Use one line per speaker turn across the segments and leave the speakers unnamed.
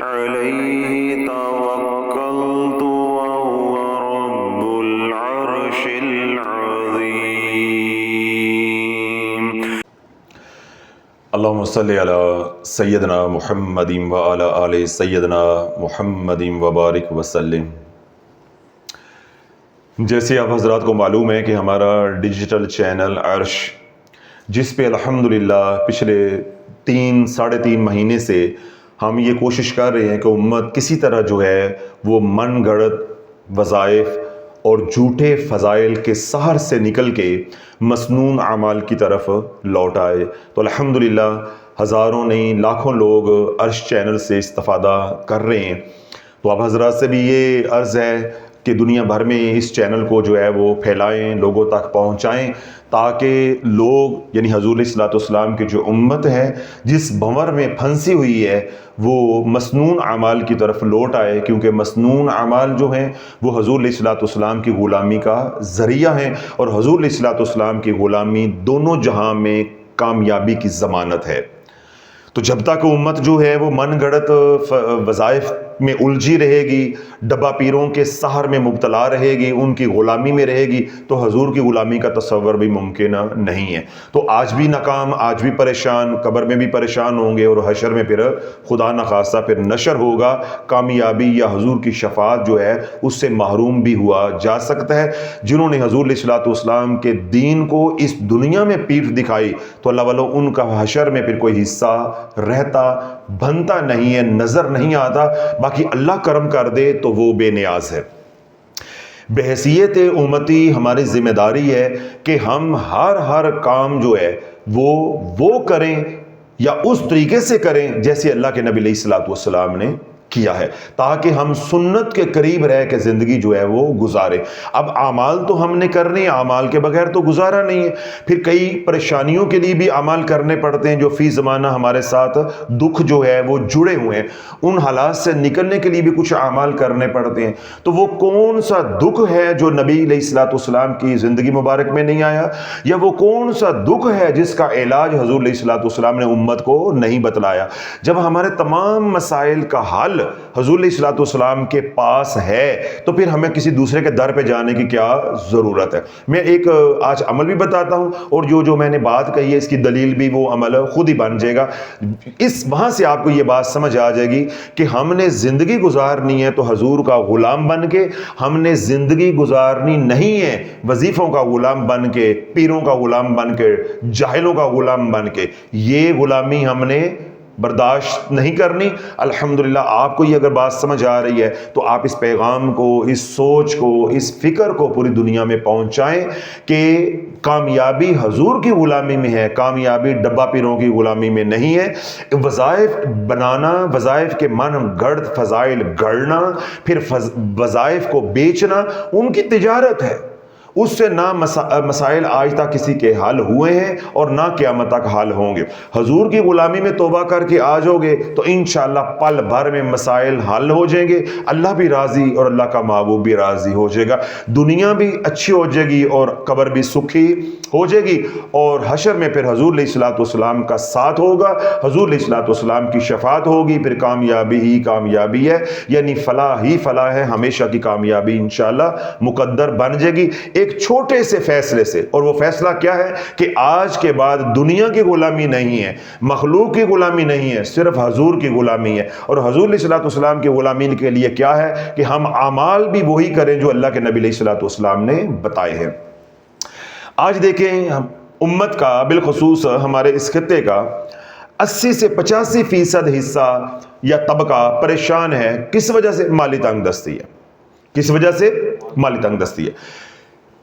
عليه توكلت وهو رب العرش العظيم.
اللهم صل علی سیدنا محمد وعلی آل سیدنا محمد وبارک وسلم. جیسے آپ حضرات کو معلوم ہے کہ ہمارا ڈیجیٹل چینل عرش، جس پہ الحمدللہ پچھلے 3-3.5 مہینے سے ہم یہ کوشش کر رہے ہیں کہ امت کسی طرح جو ہے وہ من گھڑت وظائف اور جھوٹے فضائل کے سحر سے نکل کے مسنون اعمال کی طرف لوٹ آئے. تو الحمدللہ ہزاروں نہیں لاکھوں لوگ عرش چینل سے استفادہ کر رہے ہیں. تو آپ حضرات سے بھی یہ عرض ہے کہ دنیا بھر میں اس چینل کو جو ہے وہ پھیلائیں، لوگوں تک پہنچائیں، تاکہ لوگ یعنی حضور علیہ الصلوۃ والسلام کی جو امت ہے جس بھنور میں پھنسی ہوئی ہے وہ مسنون اعمال کی طرف لوٹ آئے. کیونکہ مسنون اعمال جو ہیں وہ حضور علیہ الصلوۃ والسلام کی غلامی کا ذریعہ ہیں، اور حضور علیہ الصلوۃ والسلام کی غلامی دونوں جہاں میں کامیابی کی ضمانت ہے. تو جب تک امت جو ہے وہ من گھڑت وظائف میں الجھی رہے گی، ڈبہ پیروں کے سحر میں مبتلا رہے گی، ان کی غلامی میں رہے گی، تو حضور کی غلامی کا تصور بھی ممکن نہیں ہے. تو آج بھی ناکام، آج بھی پریشان، قبر میں بھی پریشان ہوں گے، اور حشر میں پھر خدا نخواستہ پھر نشر ہوگا. کامیابی یا حضور کی شفاعت جو ہے اس سے محروم بھی ہوا جا سکتا ہے. جنہوں نے حضور علیہ الصلوۃ والسلام کے دین کو اس دنیا میں پیٹھ دکھائی تو اللہ والو ان کا حشر میں پھر کوئی حصہ رہتا بنتا نہیں ہے، نظر نہیں آتا. باقی اللہ کرم کر دے تو وہ بے نیاز ہے. بحیثیت امتی ہماری ذمہ داری ہے کہ ہم ہر کام جو ہے وہ کریں یا اس طریقے سے کریں جیسے اللہ کے نبی علیہ الصلوۃ والسلام نے کیا ہے، تاکہ ہم سنت کے قریب رہ کے زندگی جو ہے وہ گزارے. اب اعمال تو ہم نے کرنے، اعمال کے بغیر تو گزارا نہیں ہے. پھر کئی پریشانیوں کے لیے بھی اعمال کرنے پڑتے ہیں جو فی زمانہ ہمارے ساتھ دکھ جو ہے وہ جڑے ہوئے ہیں. ان حالات سے نکلنے کے لیے بھی کچھ اعمال کرنے پڑتے ہیں. تو وہ کون سا دکھ ہے جو نبی علیہ الصلوۃ والسلام کی زندگی مبارک میں نہیں آیا، یا وہ کون سا دکھ ہے جس کا علاج حضور علیہ الصلوۃ والسلام نے امت کو نہیں بتلایا؟ جب ہمارے تمام مسائل کا حل حضور علیہ الصلوۃ والسلام کے پاس ہے تو پھر ہمیں کسی دوسرے کے در پہ جانے کی کیا ضرورت ہے. میں ایک آج عمل بھی بتاتا ہوں، اور جو میں نے بات کہی ہے اس کی دلیل بھی وہ عمل خود ہی بن جائے گا. وہاں سے آپ کو یہ بات سمجھ آ جائے گی کہ ہم نے زندگی گزارنی ہے تو حضور کا غلام بن کے، ہم نے زندگی گزارنی نہیں ہے وظیفوں کا غلام بن کے، پیروں کا غلام بن کے، جاہلوں کا غلام بن کے. یہ غلامی ہم نے برداشت نہیں کرنی. الحمدللہ آپ کو یہ اگر بات سمجھ آ رہی ہے تو آپ اس پیغام کو، اس سوچ کو، اس فکر کو پوری دنیا میں پہنچائیں کہ کامیابی حضور کی غلامی میں ہے، کامیابی ڈبہ پیروں کی غلامی میں نہیں ہے. وظائف بنانا، وظائف کے من گھڑت فضائل گھڑنا، پھر وظائف کو بیچنا ان کی تجارت ہے. اس سے نہ مسائل آج تک کسی کے حل ہوئے ہیں اور نہ قیامت تک حل ہوں گے. حضور کی غلامی میں توبہ کر کے آ جاؤ گے تو انشاءاللہ پل بھر میں مسائل حل ہو جائیں گے. اللہ بھی راضی اور اللہ کا محبوب بھی راضی ہو جائے گا. دنیا بھی اچھی ہو جائے گی اور قبر بھی سکھی ہو جائے گی، اور حشر میں پھر حضور علیہ الصلوۃ والسلام کا ساتھ ہوگا، حضور علیہ الصلوۃ والسلام کی شفاعت ہوگی. پھر کامیابی ہی کامیابی ہے، یعنی فلاح ہی فلاح ہے. ہمیشہ کی کامیابی انشاءاللہ مقدر بن جائے گی ایک چھوٹے سے فیصلے سے. اور وہ فیصلہ کیا ہے کہ آج کے بعد دنیا کی غلامی نہیں ہے، مخلوق کی غلامی نہیں ہے، صرف حضور کی غلامی ہے. اور حضور علیہ الصلوۃ والسلام کی غلامی کے لیے کیا ہے کہ ہم اعمال بھی وہی کریں جو اللہ کے نبی علیہ الصلوۃ والسلام نے بتائے ہیں. آج دیکھیں امت کا، بالخصوص ہمارے اس خطے کا 80 سے 85% حصہ یا طبقہ پریشان ہے. کس وجہ سے؟ مالی تنگ دستی ہے. کس وجہ سے؟ مالی تنگ دستی ہے.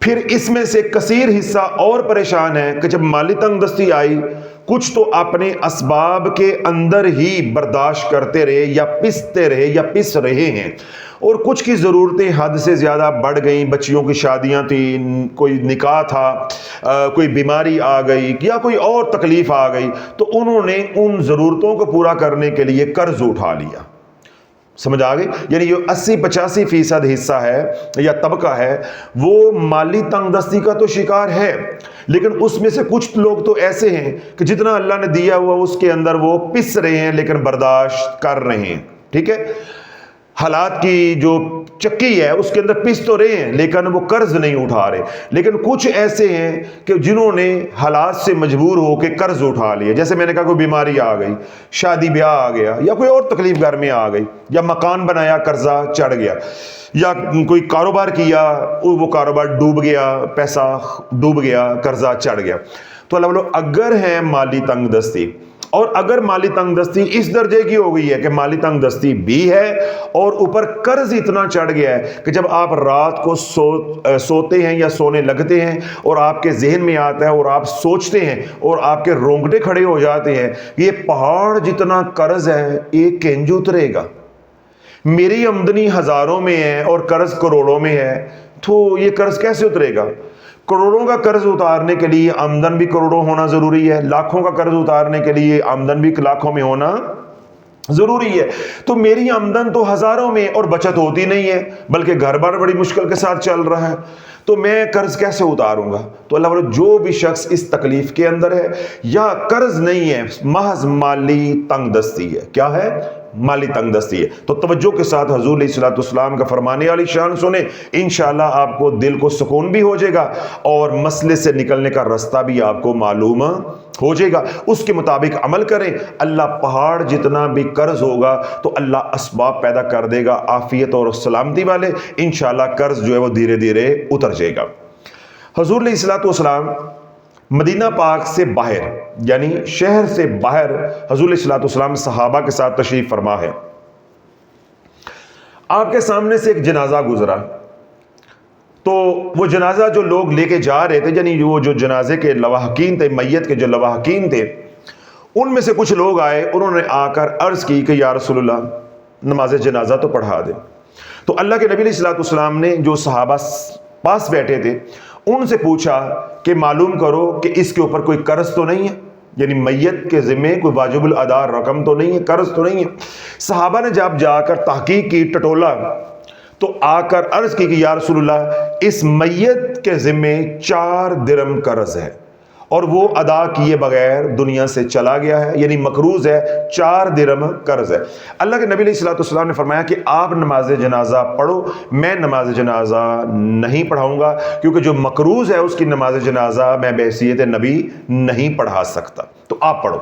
پھر اس میں سے کثیر حصہ اور پریشان ہے کہ جب مالی تنگ دستی آئی کچھ تو اپنے اسباب کے اندر ہی برداشت کرتے رہے یا پستے رہے یا پس رہے ہیں، اور کچھ کی ضرورتیں حد سے زیادہ بڑھ گئیں. بچیوں کی شادیاں تھیں، کوئی نکاح تھا، کوئی بیماری آ گئی یا کوئی اور تکلیف آ گئی، تو انہوں نے ان ضرورتوں کو پورا کرنے کے لیے قرض اٹھا لیا. سمجھ آ گئی؟ یعنی جو 80-85% حصہ ہے یا طبقہ ہے وہ مالی تنگ دستی کا تو شکار ہے، لیکن اس میں سے کچھ لوگ تو ایسے ہیں کہ جتنا اللہ نے دیا ہوا اس کے اندر وہ پس رہے ہیں لیکن برداشت کر رہے ہیں. ٹھیک ہے، حالات کی جو چکی ہے اس کے اندر پس تو رہے ہیں لیکن وہ قرض نہیں اٹھا رہے. لیکن کچھ ایسے ہیں کہ جنہوں نے حالات سے مجبور ہو کے قرض اٹھا لیے. جیسے میں نے کہا کوئی بیماری آ گئی، شادی بیاہ آ گیا، یا کوئی اور تکلیف گھر میں آ گئی، یا مکان بنایا قرضہ چڑھ گیا، یا کوئی کاروبار کیا وہ کاروبار ڈوب گیا، پیسہ ڈوب گیا، قرضہ چڑھ گیا. تو اللہ بولو اگر ہے مالی تنگ دستی، اور اگر مالی تنگ دستی اس درجے کی ہو گئی ہے کہ مالی تنگ دستی بھی ہے اور اوپر قرض اتنا چڑھ گیا ہے کہ جب آپ رات کو سوتے ہیں یا سونے لگتے ہیں اور آپ کے ذہن میں آتا ہے اور آپ سوچتے ہیں اور آپ کے رونگٹے کھڑے ہو جاتے ہیں، یہ پہاڑ جتنا قرض ہے ایک کینج اترے گا، میری آمدنی ہزاروں میں ہے اور قرض کروڑوں میں ہے، تو یہ قرض کیسے اترے گا؟ کروڑوں کا قرض اتارنے کے لیے آمدن بھی کروڑوں ہونا ضروری ہے، لاکھوں کا قرض اتارنے کے لیے آمدن بھی لاکھوں میں ہونا ضروری ہے. تو میری آمدن تو ہزاروں میں اور بچت ہوتی نہیں ہے، بلکہ گھر بار بڑی مشکل کے ساتھ چل رہا ہے، تو میں قرض کیسے اتاروں گا؟ تو اللہ بولے جو بھی شخص اس تکلیف کے اندر ہے یا قرض نہیں ہے، محض مالی تنگ دستی ہے. کیا ہے؟ مالی تنگ دستی ہے. تو توجہ کے ساتھ حضور علیہ الصلوۃ والسلام کا فرمانے والی شان سنیں، انشاءاللہ آپ کو دل کو سکون بھی ہو جائے گا اور مسئلے سے نکلنے کا راستہ بھی آپ کو معلوم ہو جائے گا. اس کے مطابق عمل کریں، اللہ پہاڑ جتنا بھی قرض ہوگا تو اللہ اسباب پیدا کر دے گا عافیت اور سلامتی والے. انشاءاللہ قرض جو ہے وہ دھیرے دھیرے اتر جائے گا. حضور علیہ الصلوۃ والسلام مدینہ پاک سے باہر یعنی شہر سے باہر حضور علیہ الصلوۃ والسلام صحابہ کے ساتھ تشریف فرما ہے. آپ کے سامنے سے ایک جنازہ گزرا، تو وہ جنازہ جو لوگ لے کے جا رہے تھے، یعنی وہ جو جنازے کے لواحقین تھے، میت کے جو لواحقین تھے، ان میں سے کچھ لوگ آئے، انہوں نے آ کر عرض کی کہ یا رسول اللہ نماز جنازہ تو پڑھا دیں. تو اللہ کے نبی علیہ الصلوۃ والسلام نے جو صحابہ پاس بیٹھے تھے ان سے پوچھا کہ معلوم کرو کہ اس کے اوپر کوئی قرض تو نہیں ہے، یعنی میت کے ذمے کوئی واجب الادا رقم تو نہیں ہے، قرض تو نہیں ہے. صحابہ نے جب جا کر تحقیق کی، ٹٹولا، تو آ کر عرض کی کہ یا رسول اللہ اس میت کے ذمے 4 درہم قرض ہے اور وہ ادا کیے بغیر دنیا سے چلا گیا ہے، یعنی مقروض ہے، 4 درہم قرض ہے. اللہ کے نبی علیہ الصلوۃ والسلام نے فرمایا کہ آپ نماز جنازہ پڑھو، میں نماز جنازہ نہیں پڑھاؤں گا، کیونکہ جو مقروض ہے اس کی نماز جنازہ میں بحیثیت نبی نہیں پڑھا سکتا، تو آپ پڑھو.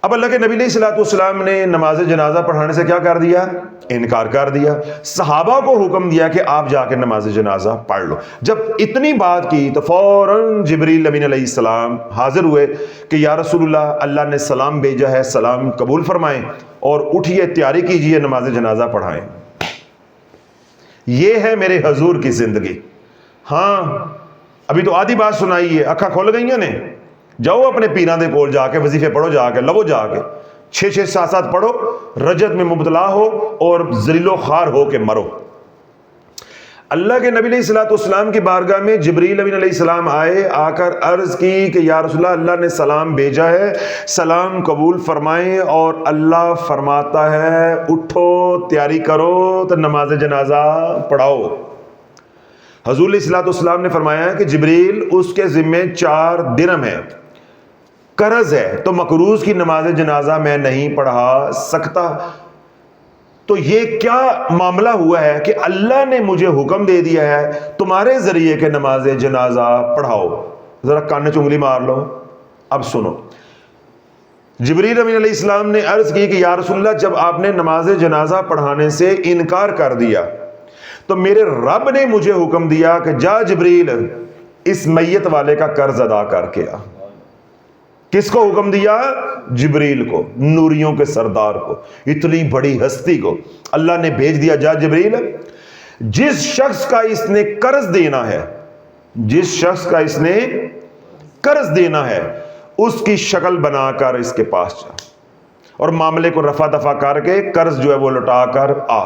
اب اللہ کے نبی علیہ الصلوۃ والسلام نے نماز جنازہ پڑھانے سے کیا کر دیا؟ انکار کر دیا. صحابہ کو حکم دیا کہ آپ جا کے نماز جنازہ پڑھ لو. جب اتنی بات کی تو فوراً جبریل امین علیہ السلام حاضر ہوئے کہ یا رسول اللہ اللہ نے سلام بھیجا ہے، سلام قبول فرمائیں اور اٹھیے تیاری کیجئے نماز جنازہ پڑھائیں. یہ ہے میرے حضور کی زندگی. ہاں ابھی تو آدھی بات سنائی ہے، اکھا کھول گئیاں نے. جاؤ اپنے پیران دے کول جا کے وظیفے پڑھو، جا کے لو، جا کے 6 7 پڑھو، رجت میں مبتلا ہو اور ذلیل و خوار ہو کے مرو. اللہ کے نبی علیہ الصلوۃ والسلام کی بارگاہ میں جبریل امین علیہ السلام آئے، آ کر عرض کی کہ یا رسول اللہ اللہ نے سلام بھیجا ہے، سلام قبول فرمائیں، اور اللہ فرماتا ہے اٹھو تیاری کرو تو نماز جنازہ پڑھاؤ. حضور علیہ الصلوۃ والسلام نے فرمایا کہ جبریل اس کے ذمے 4 درہم ہے، قرض ہے، تو مقروض کی نماز جنازہ میں نہیں پڑھا سکتا. تو یہ کیا معاملہ ہوا ہے کہ اللہ نے مجھے حکم دے دیا ہے تمہارے ذریعے کہ نماز جنازہ پڑھاؤ. ذرا کان چ انگلی مار لو. اب سنو، جبریل امین علیہ السلام نے عرض کی کہ یا رسول اللہ جب آپ نے نماز جنازہ پڑھانے سے انکار کر دیا تو میرے رب نے مجھے حکم دیا کہ جا جبریل اس میت والے کا قرض ادا کر کے آ. کس کو حکم دیا؟ جبریل کو، نوریوں کے سردار کو، اتنی بڑی ہستی کو اللہ نے بھیج دیا. جا جبریل جس شخص کا اس نے قرض دینا ہے، جس شخص کا اس نے قرض دینا ہے اس کی شکل بنا کر اس کے پاس جا اور معاملے کو رفع دفع کر کے قرض جو ہے وہ لوٹا کر آ.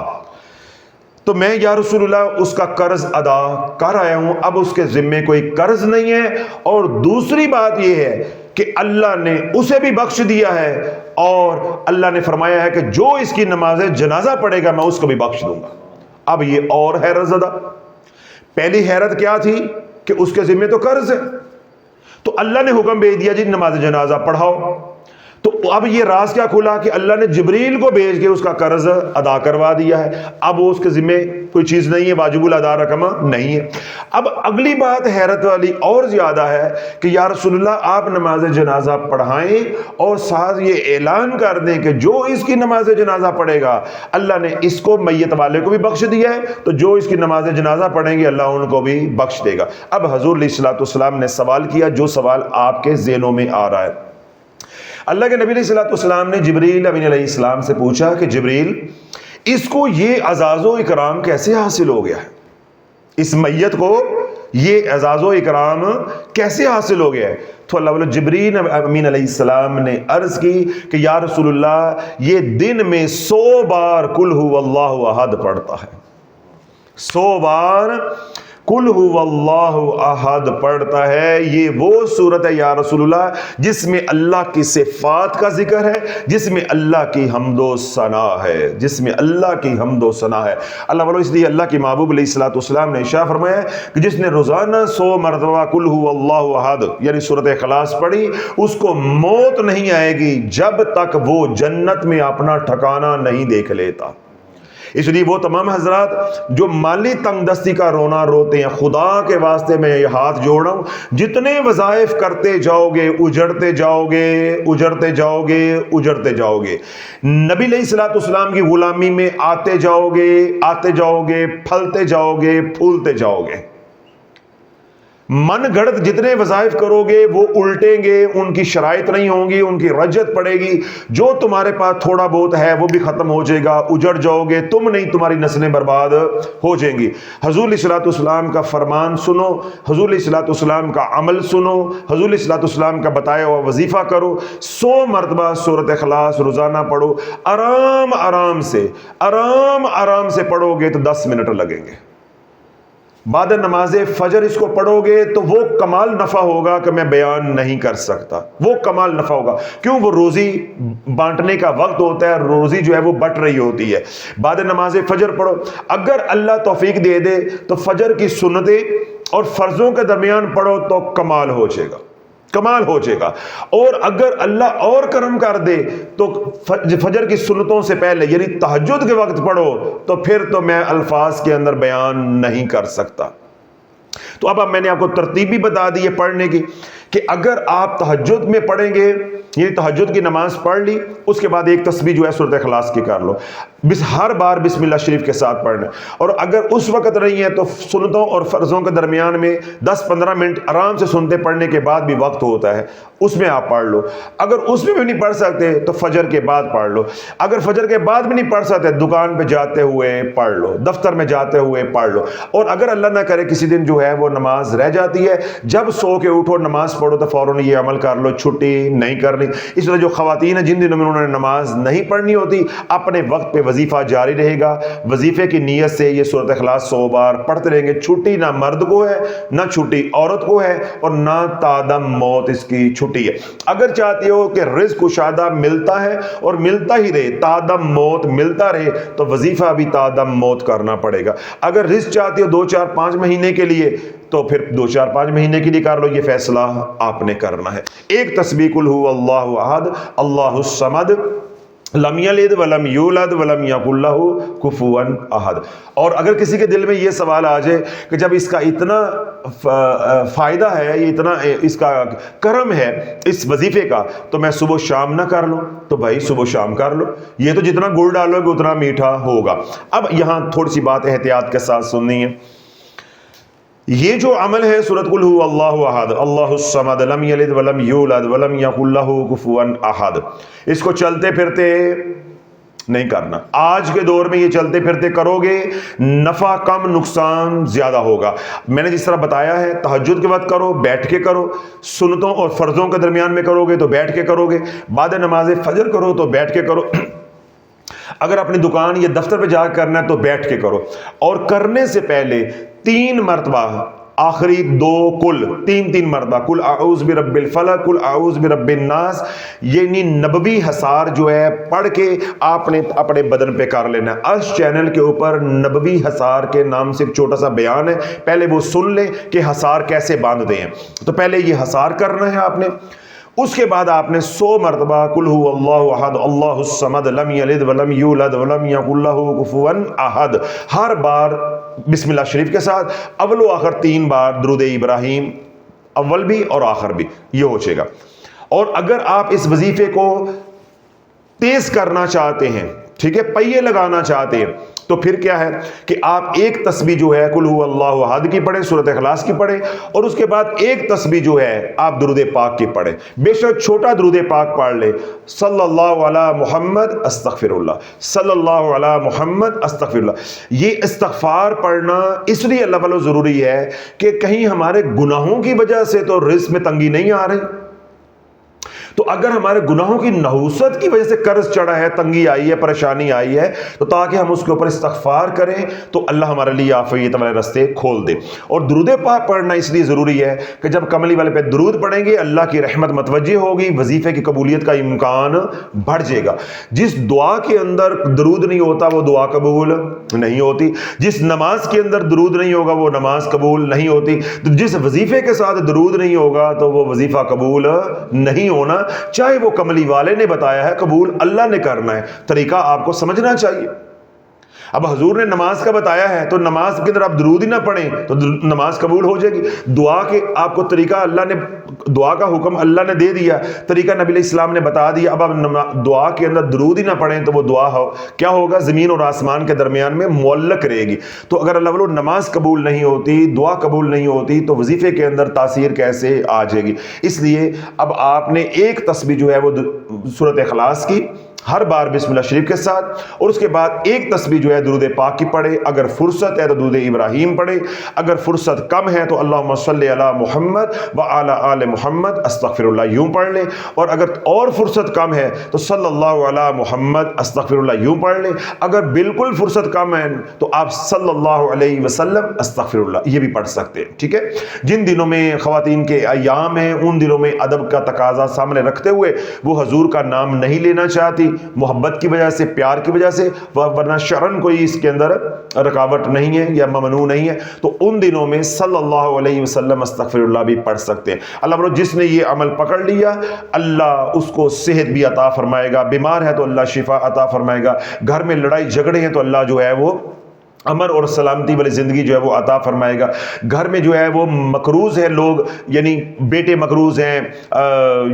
تو میں یا رسول اللہ اس کا قرض ادا کر آیا ہوں، اب اس کے ذمے کوئی قرض نہیں ہے. اور دوسری بات یہ ہے کہ اللہ نے اسے بھی بخش دیا ہے اور اللہ نے فرمایا ہے کہ جو اس کی نماز جنازہ پڑھے گا میں اس کو بھی بخش دوں گا. اب یہ اور حیرت زدہ. پہلی حیرت کیا تھی کہ اس کے ذمے تو قرض ہے، تو اللہ نے حکم بھیج دیا جی نماز جنازہ پڑھاؤ. تو اب یہ راز کیا کھلا کہ اللہ نے جبریل کو بھیج کے اس کا قرض ادا کروا دیا ہے. اب وہ اس کے ذمہ کوئی چیز نہیں ہے, واجب الادا رقم نہیں ہے. اب اگلی بات حیرت والی اور زیادہ ہے کہ یا رسول اللہ آپ نماز جنازہ پڑھائیں اور ساتھ یہ اعلان کر دیں کہ جو اس کی نماز جنازہ پڑھے گا اللہ نے اس کو میت والے کو بھی بخش دیا ہے, تو جو اس کی نماز جنازہ پڑھیں گے اللہ ان کو بھی بخش دے گا. اب حضور علیہ الصلوۃ والسلام نے سوال کیا جو سوال آپ کے ذہنوں میں آ رہا ہے. اللہ کے نبی علیہ الصلوۃ والسلام نے جبریل امین علیہ السلام سے پوچھا کہ جبریل اس کو یہ اعزاز و اکرام کیسے حاصل ہو گیا ہے, اس میت کو یہ اعزاز و اکرام کیسے حاصل ہو گیا ہے؟ تو اللہ والے جبریل امین علیہ السلام نے عرض کی کہ یا رسول اللہ یہ دن میں 100 بار قل هو اللہ احد پڑھتا ہے, 100 بار قل هو اللہ احد پڑھتا ہے. یہ وہ صورت ہے یا رسول اللہ جس میں اللہ کی صفات کا ذکر ہے, جس میں اللہ کی حمد و ثنا ہے, جس میں اللہ کی حمد و ثنا ہے. اللہ والو اس لیے اللہ کے محبوب علیہ الصلوۃ والسلام نے ارشاد فرمایا کہ جس نے روزانہ 100 مرتبہ قل هو اللہ احد یعنی سورۃ اخلاص پڑھی اس کو موت نہیں آئے گی جب تک وہ جنت میں اپنا ٹھکانہ نہیں دیکھ لیتا. اس لیے وہ تمام حضرات جو مالی تنگ دستی کا رونا روتے ہیں, خدا کے واسطے میں یہ ہاتھ جوڑ رہا ہوں, جتنے وظائف کرتے جاؤ گے اجڑتے جاؤ گے, اجڑتے جاؤ گے, اجڑتے جاؤ گے. نبی علیہ الصلوۃ والسلام کی غلامی میں آتے جاؤ گے, آتے جاؤ گے, پھلتے جاؤ گے, پھولتے جاؤ گے. من گھڑت جتنے وظائف کرو گے وہ الٹیں گے, ان کی شرائط نہیں ہوں گی, ان کی رجت پڑے گی. جو تمہارے پاس تھوڑا بہت ہے وہ بھی ختم ہو جائے گا, اجڑ جاؤ گے, تم نہیں تمہاری نسلیں برباد ہو جائیں گی. حضور علیہ الصلوۃ والسلام کا فرمان سنو, حضور علیہ الصلوۃ والسلام کا عمل سنو, حضور علیہ الصلوۃ والسلام کا بتایا ہوا وظیفہ کرو. 100 مرتبہ سورۃ اخلاص روزانہ پڑھو, آرام آرام سے پڑھو گے تو 10 منٹ لگیں گے. بعد نماز فجر اس کو پڑھو گے تو وہ کمال نفع ہوگا کہ میں بیان نہیں کر سکتا, وہ کمال نفع ہوگا. کیوں؟ وہ روزی بانٹنے کا وقت ہوتا ہے, روزی جو ہے وہ بٹ رہی ہوتی ہے. بعد نماز فجر پڑھو, اگر اللہ توفیق دے دے تو فجر کی سنتیں اور فرضوں کے درمیان پڑھو تو کمال ہو جائے گا, کمال ہو جائے گا. اور اگر اللہ اور کرم کر دے تو فجر کی سنتوں سے پہلے یعنی تہجد کے وقت پڑھو تو پھر تو میں الفاظ کے اندر بیان نہیں کر سکتا. تو اب میں نے آپ کو ترتیب بھی بتا دی ہے پڑھنے کی کہ اگر آپ تہجد میں پڑھیں گے یعنی تہجد کی نماز پڑھ لی, اس کے بعد ایک تسبیح جو ہے سورۃ اخلاص کی کر لو, ہر بار بسم اللہ شریف کے ساتھ پڑھنا. اور اگر اس وقت نہیں ہے تو سنتوں اور فرضوں کے درمیان میں 10-15 منٹ آرام سے سنتے پڑھنے کے بعد بھی وقت ہوتا ہے, اس میں آپ پڑھ لو. اگر اس میں بھی نہیں پڑھ سکتے تو فجر کے بعد پڑھ لو. اگر فجر کے بعد بھی نہیں پڑھ سکتے دکان پہ جاتے ہوئے پڑھ لو, دفتر میں جاتے ہوئے پڑھ لو. اور اگر اللہ نہ کرے کسی دن جو ہے وہ نماز رہ جاتی ہے, جب سو کے اٹھو نماز پڑھو تو فوراً یہ عمل کر لو, چھٹی نہیں کرنی. اس طرح جو خواتین ہیں جن دنوں میں انہوں نے نماز نہیں پڑھنی ہوتی, اپنے وقت پہ وظیفہ جاری رہے گا, وظیفے کی نیت سے یہ سورۃ اخلاص 100 بار پڑھتے رہیں گے. چھٹی نہ مرد کو ہے, نہ چھٹی عورت کو ہے, اور نہ تادم موت اس کی چھٹی ہے. اگر چاہتے ہو کہ رزق کشادہ ملتا ہے اور ملتا ہی رہے, تادم موت ملتا رہے, تو وظیفہ بھی تادم موت کرنا پڑے گا. اگر رزق چاہتے ہو 2-4-5 مہینے کے لیے تو پھر 2-4-5 مہینے کے لیے کر لو, یہ فیصلہ آپ نے کرنا ہے. ایک تسبیح قل هو اللہ احد اللہ الصمد لم یلد ولم یولد ولم یکن لہ کفوا احد. اور اگر کسی کے دل میں یہ سوال آ جائے کہ جب اس کا اتنا فائدہ ہے, یہ اتنا اس کا کرم ہے اس وظیفے کا, تو میں صبح شام نہ کر لوں, تو بھائی صبح شام کر لو. یہ تو جتنا گڑ ڈالو گے اتنا میٹھا ہوگا. اب یہاں تھوڑی سی بات احتیاط کے ساتھ سننی ہے. یہ جو عمل ہے سورۃ قل هو اللہ احد اللہ الصمد لم یلد ولم یولد ولم یکن لہ کفوا احد, اس کو چلتے پھرتے نہیں کرنا. آج کے دور میں یہ چلتے پھرتے کرو گے نفع کم نقصان زیادہ ہوگا. میں نے جس طرح بتایا ہے تہجد کے وقت کرو, بیٹھ کے کرو, سنتوں اور فرضوں کے درمیان میں کرو گے تو بیٹھ کے کرو گے, بعد نماز فجر کرو تو بیٹھ کے کرو, اگر اپنی دکان یا دفتر پہ جا کرنا ہے تو بیٹھ کے کرو. اور کرنے سے پہلے 3 مرتبہ آخری 2 کل 3 مرتبہ کل اعوذ برب الفلق کل اعوذ برب الناس یعنی نبوی حصار جو ہے پڑھ کے آپ نے اپنے بدن پہ کر لینا ہے. اس چینل کے اوپر نبوی حصار کے نام سے ایک چھوٹا سا بیان ہے, پہلے وہ سن لیں کہ حصار کیسے باندھتے ہیں. تو پہلے یہ حصار کرنا ہے آپ نے, اس کے بعد آپ نے 100 مرتبہ قل هو اللہ احد اللہ الصمد لم یلد ولم یولد ولم یکن لہ کفوا احد، ہر بار بسم اللہ شریف کے ساتھ اول و آخر 3 بار درود ابراہیم، اول بھی اور آخر بھی یہ ہو جائے گا۔ اور اگر آپ اس وظیفے کو تیز کرنا چاہتے ہیں، ٹھیک ہے، پہیے لگانا چاہتے ہیں، تو پھر کیا ہے کہ آپ ایک تسبیح جو ہے قل هو اللہ احد کی پڑھیں، سورۃ اخلاص کی پڑھیں، اور اس کے بعد ایک تسبیح جو ہے آپ درود پاک کی پڑھیں، بے شک چھوٹا درود پاک پڑھ لیں، صلی اللہ علی محمد استغفر اللہ، صلی اللہ علی محمد استغفر اللہ۔ یہ استغفار پڑھنا اس لیے اللہ والو ضروری ہے کہ کہیں ہمارے گناہوں کی وجہ سے تو رزق میں تنگی نہیں آ رہی، تو اگر ہمارے گناہوں کی نحوست کی وجہ سے قرض چڑھا ہے، تنگی آئی ہے، پریشانی آئی ہے، تو تاکہ ہم اس کے اوپر استغفار کریں تو اللہ ہمارے لیے عافیت والے راستے کھول دے۔ اور درود پاک پڑھنا اس لیے ضروری ہے کہ جب کملی والے پہ درود پڑھیں گے اللہ کی رحمت متوجہ ہوگی، وظیفے کی قبولیت کا امکان بڑھ جائے گا۔ جس دعا کے اندر درود نہیں ہوتا وہ دعا قبول نہیں ہوتی، جس نماز کے اندر درود نہیں ہوگا وہ نماز قبول نہیں ہوتی، تو جس وظیفے کے ساتھ درود نہیں ہوگا تو وہ وظیفہ قبول نہیں ہونا، چاہے وہ کملی والے نے بتایا ہے، قبول اللہ نے کرنا ہے، طریقہ آپ کو سمجھنا چاہیے۔ اب حضور نے نماز کا بتایا ہے تو نماز کے اندر آپ درود ہی نہ پڑھیں تو نماز قبول ہو جائے گی۔ دعا کے آپ کو طریقہ اللہ نے، دعا کا حکم اللہ نے دے دیا، طریقہ نبی علیہ السلام نے بتا دیا، اب آپ دعا کے اندر درود ہی نہ پڑھیں تو وہ دعا کیا ہوگا، زمین اور آسمان کے درمیان میں معلق رہے گی۔ تو اگر اللہ والو نماز قبول نہیں ہوتی، دعا قبول نہیں ہوتی، تو وظیفے کے اندر تاثیر کیسے آ جائے گی۔ اس لیے اب آپ نے ایک تسبیح جو ہے وہ سورۃ اخلاص کی ہر بار بسم اللہ شریف کے ساتھ، اور اس کے بعد ایک تسبیح جو ہے درود پاک کی پڑھے، اگر فرصت ہے تو درود ابراہیم پڑھے، اگر فرصت کم ہے تو اللہم صلی علی محمد وعلی آل محمد استغفر اللہ یوں پڑھ لیں، اور اگر اور فرصت کم ہے تو صلی اللہ علی محمد استغفر اللہ یوں پڑھ لیں، اگر بالکل فرصت کم ہے تو آپ صلی اللہ علیہ وسلم استغفر اللہ یہ بھی پڑھ سکتے ہیں، ٹھیک ہے۔ جن دنوں میں خواتین کے ایام ہیں ان دنوں میں ادب کا تقاضا سامنے رکھتے ہوئے وہ حضور کا نام نہیں لینا چاہتی، محبت کی وجہ سے، پیار کی وجہ سے، ورنہ شرعن کوئی اس کے اندر رکاوٹ نہیں ہے یا ممنوع نہیں ہے، تو ان دنوں میں صلی اللہ علیہ وسلم استغفر اللہ بھی پڑھ سکتے ہیں۔ اللہ برو جس نے یہ عمل پکڑ لیا اللہ اس کو صحت بھی عطا فرمائے گا، بیمار ہے تو اللہ شفا عطا فرمائے گا، گھر میں لڑائی جھگڑے ہیں تو اللہ جو ہے وہ امن اور سلامتی والی زندگی جو ہے وہ عطا فرمائے گا، گھر میں جو ہے وہ مقروض ہے لوگ، یعنی بیٹے مقروض ہیں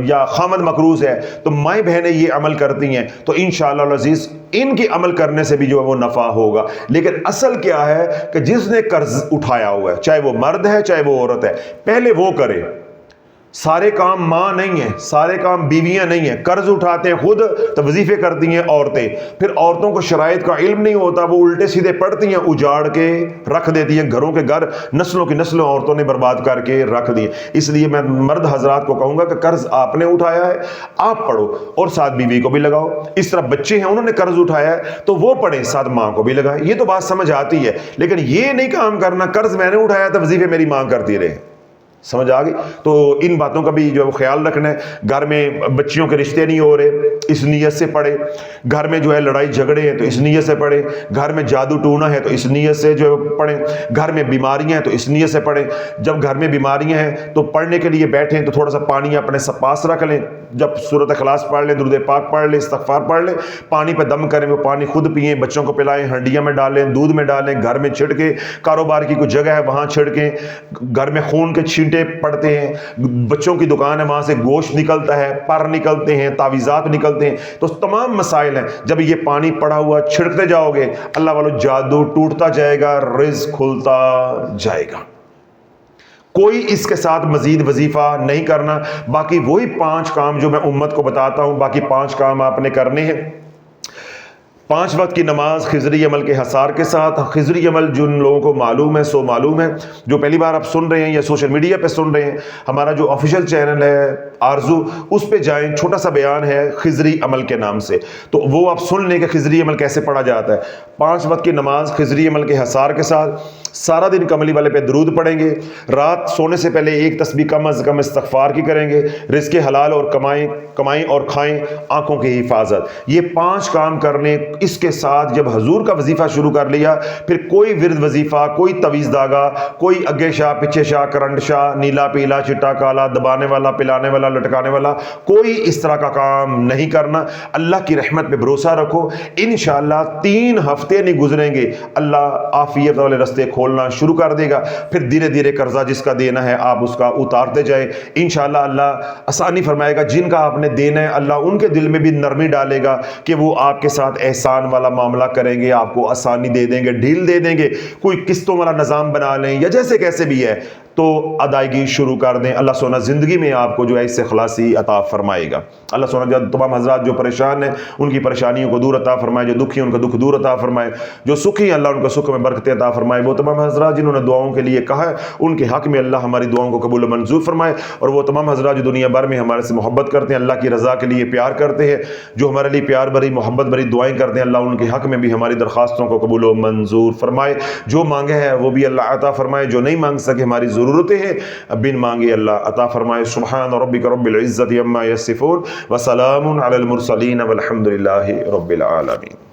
یا خامد مقروض ہے، تو مائیں بہنیں یہ عمل کرتی ہیں تو انشاءاللہ العزیز ان کے عمل کرنے سے بھی جو ہے وہ نفع ہوگا۔ لیکن اصل کیا ہے کہ جس نے قرض اٹھایا ہوا ہے، چاہے وہ مرد ہے چاہے وہ عورت ہے، پہلے وہ کرے۔ سارے کام ماں نہیں ہیں، سارے کام بیویاں نہیں ہیں، قرض اٹھاتے ہیں خود تو وظیفے کرتی ہیں عورتیں، پھر عورتوں کو شرائط کا علم نہیں ہوتا، وہ الٹے سیدھے پڑھتی ہیں، اجاڑ کے رکھ دیتی ہیں، گھروں کے گھر نسلوں کی نسلوں عورتوں نے برباد کر کے رکھ دیے۔ اس لیے میں مرد حضرات کو کہوں گا کہ قرض آپ نے اٹھایا ہے آپ پڑھو، اور ساتھ بیوی کو بھی لگاؤ۔ اس طرح بچے ہیں انہوں نے قرض اٹھایا ہے تو وہ پڑھیں، ساتھ ماں کو بھی لگائیں، یہ تو بات سمجھ آتی ہے۔ لیکن یہ نہیں کام کرنا قرض میں نے اٹھایا تو وظیفے میری ماں کرتی رہے، سمجھ آ گئی؟ تو ان باتوں کا بھی جو ہے خیال رکھنا ہے۔ گھر میں بچیوں کے رشتے نہیں ہو رہے اس نیت سے پڑھے، گھر میں جو ہے لڑائی جھگڑے ہیں تو اس نیت سے پڑھے، گھر میں جادو ٹونا ہے تو اس نیت سے جو پڑھیں، گھر میں بیماریاں ہیں تو اس نیت سے پڑھیں۔ جب گھر میں بیماریاں ہیں تو پڑھنے کے لیے بیٹھیں تو تھوڑا سا پانی اپنے پاس رکھ لیں، جب سورۃ اخلاص پڑھ لیں، درود پاک پڑھ لیں، استغفار پڑھ لیں، پانی پہ دم کریں، وہ پانی خود پئیں، بچوں کو پلائیں، ہنڈیاں میں ڈالیں، دودھ میں ڈالیں، گھر میں چھڑکیں، کاروبار کی کوئی جگہ ہے وہاں چھڑکیں، گھر میں خون کے چھینٹے پڑتے ہیں، بچوں کی دکان ہے وہاں سے گوشت نکلتا ہے، پر نکلتے ہیں، تعویذات نکلتے ہیں، تو تمام مسائل ہیں۔ جب یہ پانی پڑا ہوا چھڑکتے جاؤ گے اللہ والو جادو ٹوٹتا جائے گا، رزق کھلتا جائے گا۔ کوئی اس کے ساتھ مزید وظیفہ نہیں کرنا، باقی وہی 5 کام جو میں امت کو بتاتا ہوں، باقی 5 کام آپ نے کرنے ہیں۔ 5 وقت کی نماز خضری عمل کے حصار کے ساتھ۔ خضری عمل جن لوگوں کو معلوم ہے سو معلوم ہے، جو پہلی بار آپ سن رہے ہیں یا سوشل میڈیا پہ سن رہے ہیں، ہمارا جو آفیشیل چینل ہے آرزو اس پہ جائیں، چھوٹا سا بیان ہے خضری عمل کے نام سے، تو وہ آپ سن لیں کہ خضری عمل کیسے پڑھا جاتا ہے۔ 5 وقت کی نماز خضری عمل کے حصار کے ساتھ، سارا دن کملی والے پہ درود پڑھیں گے، رات سونے سے پہلے ایک تسبیح کم از کم استغفار کی کریں گے، رزق حلال اور کمائیں اور کھائیں، آنکھوں کی حفاظت، یہ 5 کام کرنے اس کے ساتھ جب حضور کا وظیفہ شروع کر لیا پھر کوئی ورد وظیفہ، کوئی تویز داغا، کوئی اگے شاہ پچھے شاہ، کرنٹ شاہ، نیلا پیلا چٹا کالا، دبانے والا، پلانے والا، لٹکانے والا، کوئی اس طرح کا کام نہیں کرنا۔ اللہ کی رحمت پہ بھروسہ رکھو، انشاءاللہ 3 ہفتے نہیں گزریں گے اللہ عافیت والے رستے کھولنا شروع کر دے گا۔ پھر دھیرے دھیرے قرضہ جس کا دینا ہے آپ اس کا اتارتے جائیں، انشاءاللہ اللہ آسانی فرمائے گا۔ جن کا آپ نے دینا ہے اللہ ان کے دل میں بھی نرمی ڈالے گا کہ وہ آپ کے ساتھ احسان والا معاملہ کریں گے، آپ کو آسانی دے دیں گے، ڈھیل دے دیں گے، کوئی قسطوں والا نظام بنا لیں یا جیسے کیسے بھی ہے تو ادائیگی شروع کر دیں۔ اللہ سونا زندگی میں آپ کو جو ہے اس سے خلاصی عطا فرمائے گا۔ اللہ سونا جو تمام حضرات جو پریشان ہیں ان کی پریشانیوں کو دور عطا فرمائے، جو دکھی ان کا دکھ دور عطا فرمائے، جو سکھی ہیں اللہ ان کا سکھ میں برکتیں عطا فرمائے۔ وہ تمام حضرات جنہوں نے دعاؤں کے لیے کہا ہے ان کے حق میں اللہ ہماری دعاؤں کو قبول و منظور فرمائے، اور وہ تمام حضرات جو دنیا بھر میں ہمارے سے محبت کرتے ہیں، اللہ کی رضا کے لیے پیار کرتے ہیں، جو ہمارے لیے پیار بھری محبت بھری دعائیں کرتے ہیں، اللہ ان کے حق میں بھی ہماری درخواستوں کو قبول و منظور فرمائے۔ جو مانگے ہے وہ بھی اللہ عطا فرمائے، جو نہیں مانگ سکے ہماری ضرورتیں ہیں بن مانگے اللہ عطا فرمائے۔ سبحان ربک رب العزت عما یصفون وسلام علی المرسلین والحمد للہ رب العالمین۔